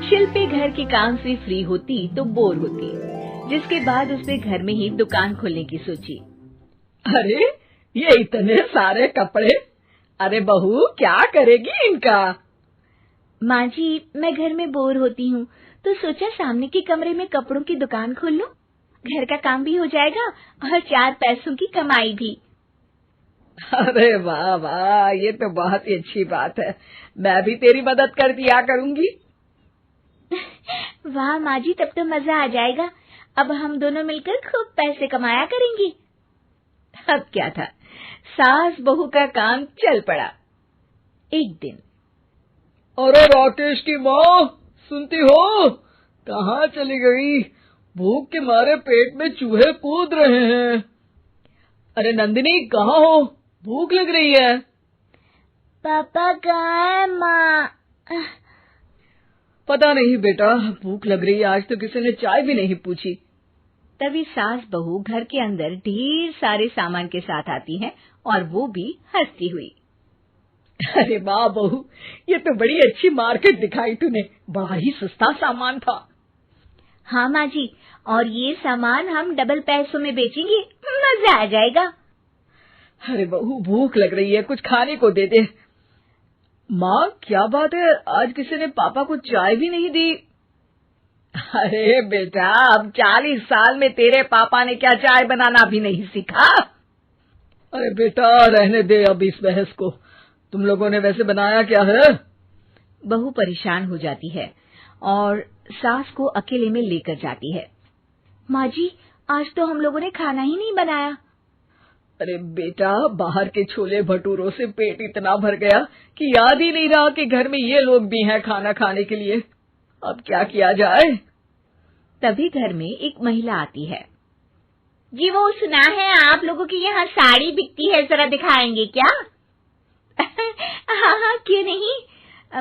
शिल्पी घर के काम से फ्री होती तो बोर होती, जिसके बाद उसने घर में ही दुकान खोलने की सोची। अरे ये इतने सारे कपड़े, अरे बहू क्या करेगी इनका? माँ जी, मैं घर में बोर होती हूँ तो सोचा सामने के कमरे में कपड़ों की दुकान खोल लूं। घर का काम भी हो जाएगा और 4 पैसों की कमाई भी। अरे वाह वाह, ये तो बहुत ही अच्छी बात है। मैं भी तेरी मदद कर दिया करूंगी। वाह माँ जी, तब तो मजा आ जाएगा। अब हम दोनों मिलकर खूब पैसे कमाया करेंगे। अब क्या था, सास बहू का काम चल पड़ा। एक दिन, अरे राकेश की माँ, सुनती हो? कहाँ चली गई? भूख के मारे पेट में चूहे कूद रहे हैं। अरे नंदिनी, कहाँ हो? भूख लग रही है। पापा कहाँ है माँ? पता नहीं बेटा, भूख लग रही है। आज तो किसी ने चाय भी नहीं पूछी। तभी सास बहू घर के अंदर ढेर सारे सामान के साथ आती हैं और वो भी हंसती हुई। अरे वाह बहू, ये तो बड़ी अच्छी मार्केट दिखाई तूने। बड़ा ही सस्ता सामान था। हाँ माँ जी, और ये सामान हम डबल पैसों में बेचेंगे, मजा आ जाएगा। अरे बहू, भूख लग रही है, कुछ खाने को दे दे। माँ क्या बात है, आज किसी ने पापा को चाय भी नहीं दी? अरे बेटा, अब 40 साल में तेरे पापा ने क्या चाय बनाना भी नहीं सीखा? अरे बेटा रहने दे अब इस बहस को। तुम लोगों ने वैसे बनाया क्या है? बहू परेशान हो जाती है और सास को अकेले में लेकर जाती है। माँ जी, आज तो हम लोगों ने खाना ही नहीं बनाया। अरे बेटा, बाहर के छोले भटूरों से पेट इतना भर गया कि याद ही नहीं रहा कि घर में ये लोग भी हैं खाना खाने के लिए। अब क्या किया जाए? तभी घर में एक महिला आती है। जी, वो सुना है आप लोगों की यहाँ साड़ी बिकती है, जरा दिखाएंगे क्या? हाँ हाँ, क्यों नहीं।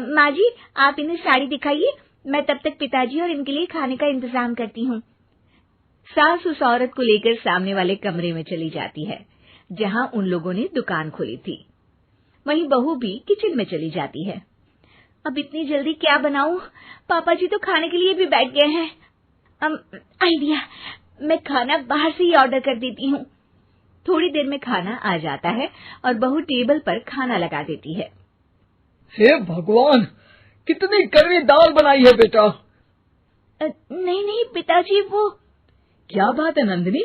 माँ जी, आप इन्हें साड़ी दिखाइए, मैं तब तक पिताजी और इनके लिए खाने का इंतजाम करती हूँ। सास उस औरत को लेकर सामने वाले कमरे में चली जाती है जहाँ उन लोगों ने दुकान खोली थी। वहीं बहू भी किचन में चली जाती है। अब इतनी जल्दी क्या बनाऊं? पापा जी तो खाने के लिए भी बैठ गए हैं। आइडिया, मैं खाना बाहर से ही ऑर्डर कर देती हूँ। थोड़ी देर में खाना आ जाता है और बहू टेबल पर खाना लगा देती है। हे भगवान, कितनी कड़वी दाल बनाई है बेटा। नहीं नहीं पिताजी, वो क्या बात है नंदिनी,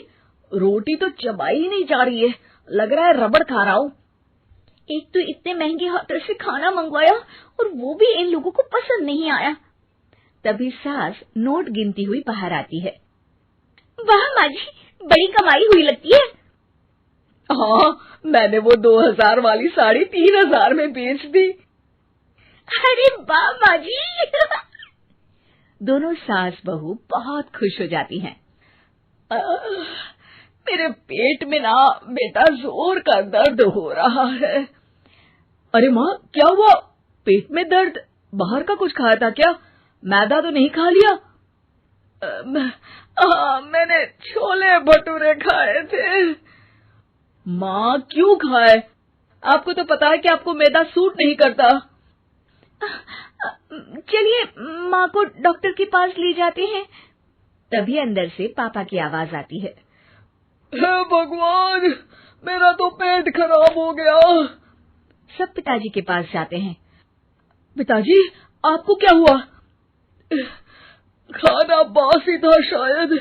रोटी तो चबाई ही नहीं जा रही है, लग रहा है रबड़ खा रहा हूँ। एक तो इतने महंगे होटल से खाना मंगवाया और वो भी इन लोगों को पसंद नहीं आया। तभी सास नोट गिनती हुई बाहर आती है। वाह माँ जी, बड़ी कमाई हुई लगती है। हाँ, मैंने वो 2000 वाली साड़ी 3000 में बेच दी। अरे वाह माँ जी। दोनों सास बहू बहुत खुश हो जाती हैं। मेरे पेट में ना बेटा जोर का दर्द हो रहा है। अरे माँ, क्या हुआ? पेट में दर्द? बाहर का कुछ खाया था क्या? मैदा तो नहीं खा लिया? मैंने छोले भटूरे खाए थे। माँ क्यों खाए? आपको तो पता है कि आपको मैदा सूट नहीं करता। चलिए माँ को डॉक्टर के पास ले जाते हैं। तभी अंदर से पापा की आवाज आती है। हे भगवान, मेरा तो पेट खराब हो गया। सब पिताजी के पास जाते हैं। पिताजी, आपको क्या हुआ? खाना बासी था शायद।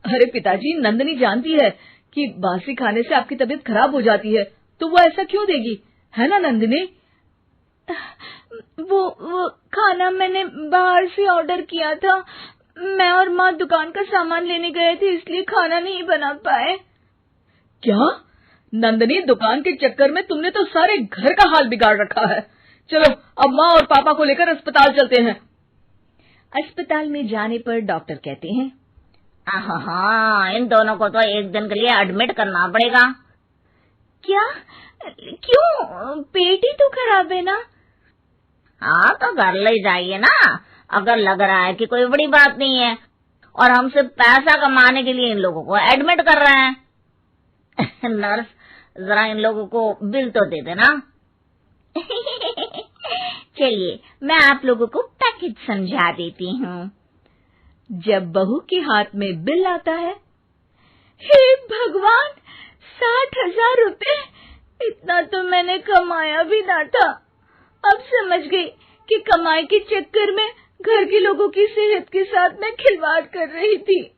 अरे पिताजी, नंदिनी जानती है कि बासी खाने से आपकी तबीयत खराब हो जाती है, तो वो ऐसा क्यों देगी, है ना नंदिनी? वो खाना मैंने बाहर से ऑर्डर किया था। मैं और माँ दुकान का सामान लेने गए थे, इसलिए खाना नहीं बना पाए। क्या नंदिनी, दुकान के चक्कर में तुमने तो सारे घर का हाल बिगाड़ रखा है। चलो अब माँ और पापा को लेकर अस्पताल चलते हैं। अस्पताल में जाने पर डॉक्टर कहते हैं, हाँ, इन दोनों को तो एक दिन के लिए एडमिट करना पड़ेगा। क्या? क्यों? पेट ही तो खराब है ना। हाँ, तो घर ले जाइए ना, अगर लग रहा है कि कोई बड़ी बात नहीं है। और हमसे पैसा कमाने के लिए इन लोगों को एडमिट कर रहे हैं। नर्स, जरा इन लोगों को बिल तो दे देना। चलिए, मैं आप लोगों को पैकेज समझा देती हूँ। जब बहू के हाथ में बिल आता है, हे भगवान, 60,000 रुपए! इतना तो मैंने कमाया भी ना था। अब समझ गई कि कमाई के चक्कर में घर के लोगों की सेहत के साथ मैं खिलवाड़ कर रही थी।